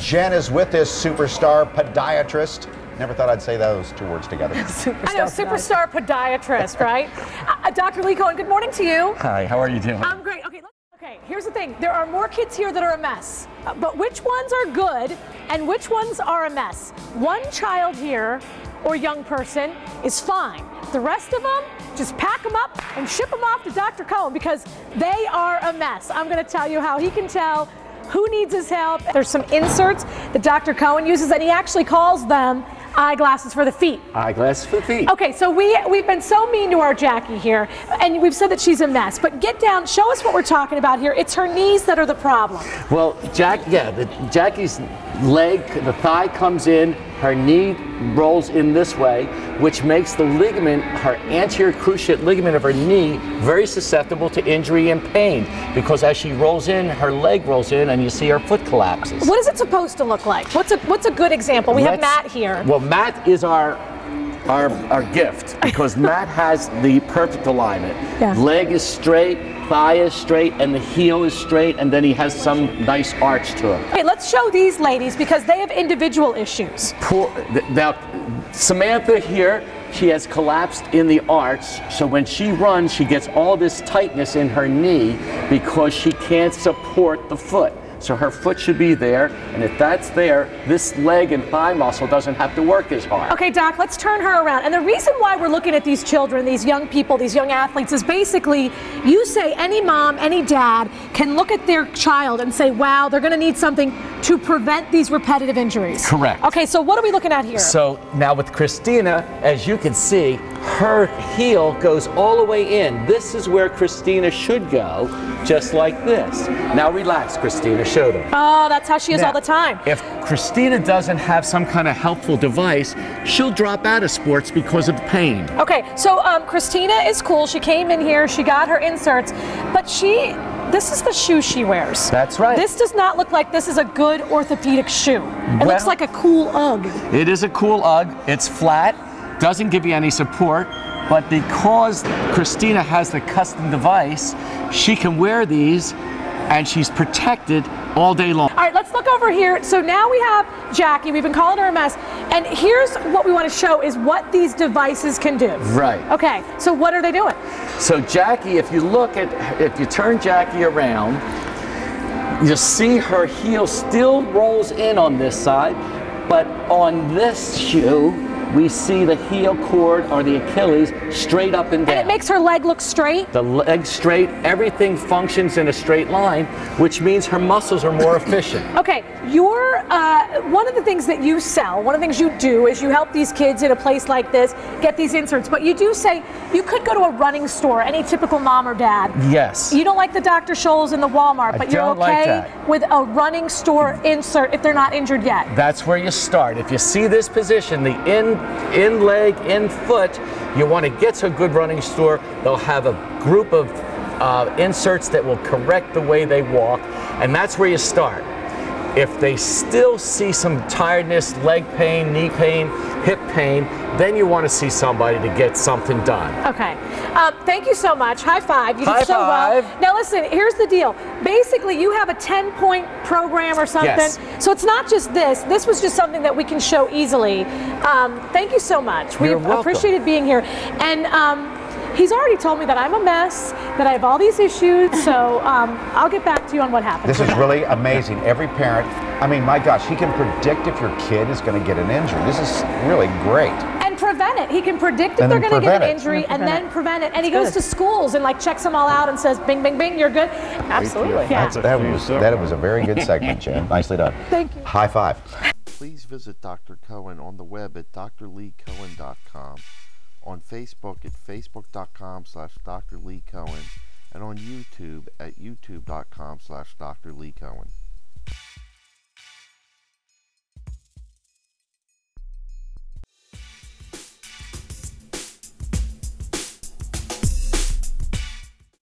Jen is with this superstar podiatrist. Never thought I'd say those two words together. I know, superstar podiatrist, right? Dr. Lee Cohen, good morning to you. Hi, how are you doing? I'm great. Okay, here's the thing. There are more kids here that are a mess. But which ones are good and which ones are a mess? One child here or young person is fine. The rest of them, just pack them up and ship them off to Dr. Cohen because they are a mess. I'm going to tell you how he can tell who needs his help. There's some inserts that Dr. Cohen uses, and he actually calls them eyeglasses for the feet. Eyeglasses for the feet. Okay, so we've been so mean to our Jackie here, and we've said that she's a mess. But get down, show us what we're talking about here. It's her knees that are the problem. Well, Jackie's leg, the thigh comes in, her knee rolls in this way, which makes the ligament, her anterior cruciate ligament of her knee, very susceptible to injury and pain, because as she rolls in, her leg rolls in, and you see her foot collapses. What is it supposed to look like? What's a good example? We have Matt here. Well, Matt is our gift, because Matt has the perfect alignment. Yeah. Leg is straight, thigh is straight, and the heel is straight, and then he has some nice arch to him. Okay, let's show these ladies because they have individual issues. Now, Samantha here, she has collapsed in the arch, so when she runs, she gets all this tightness in her knee because she can't support the foot. So her foot should be there, and if that's there, this leg and thigh muscle doesn't have to work as hard. Okay, Doc, let's turn her around. And the reason why we're looking at these children, these young people, these young athletes, is basically, you say any mom, any dad can look at their child and say, wow, they're going to need something to prevent these repetitive injuries. Correct. Okay, so what are we looking at here? So now with Christina, as you can see, her heel goes all the way in. This is where Christina should go, just like this. Now relax, Christina. Show them. Oh, that's how she is all the time. If Christina doesn't have some kind of helpful device, she'll drop out of sports because of pain. Okay, so Christina is cool. She came in here, she got her inserts, but this is the shoe she wears. That's right. This does not look like this is a good orthopedic shoe. It looks like a cool Ugg. It is a cool Ugg. It's flat, doesn't give you any support, but because Christina has the custom device, she can wear these and she's protected all day long. All right, let's look over here. So now we have Jackie. We've been calling her a mess. And here's what we want to show is what these devices can do. Right. Okay, so what are they doing? So Jackie, if you turn Jackie around, you see her heel still rolls in on this side, but on this shoe, we see the heel cord or the Achilles straight up and down. And it makes her leg look straight? The leg straight, everything functions in a straight line, which means her muscles are more efficient. Okay, one of the things that you sell, one of the things you do is you help these kids in a place like this get these inserts, but you do say you could go to a running store, any typical mom or dad. Yes. You don't like the Dr. Scholl's and the Walmart, but you're okay with a running store insert if they're not injured yet. That's where you start. If you see this position, the in leg, in foot, you want to get to a good running store. They'll have a group of inserts that will correct the way they walk, and that's where you start. If they still see some tiredness, leg pain, knee pain, hip pain, then you want to see somebody to get something done. Okay. Thank you so much. High five. You did so well. Now listen, here's the deal. Basically, you have a 10-point program or something. Yes. So it's not just this. This was just something that we can show easily. Thank you so much. You're We welcome. appreciated being here. And he's already told me that I'm a mess, that I have all these issues, so I'll get back to you on what happens. This is really amazing. Every parent, I mean, my gosh, he can predict if your kid is going to get an injury. This is really great. And prevent it. He can predict if they're going to get an injury and then prevent it. And he goes to schools and like checks them all out and says, bing, bing, bing, you're good. Absolutely. Yeah. That was a very good segment, Jen. Nicely done. Thank you. High five. Please visit Dr. Cohen on the web at drleecohen.com, on Facebook at facebook.com/Dr. Lee Cohen, and on YouTube at youtube.com/Dr. Lee Cohen.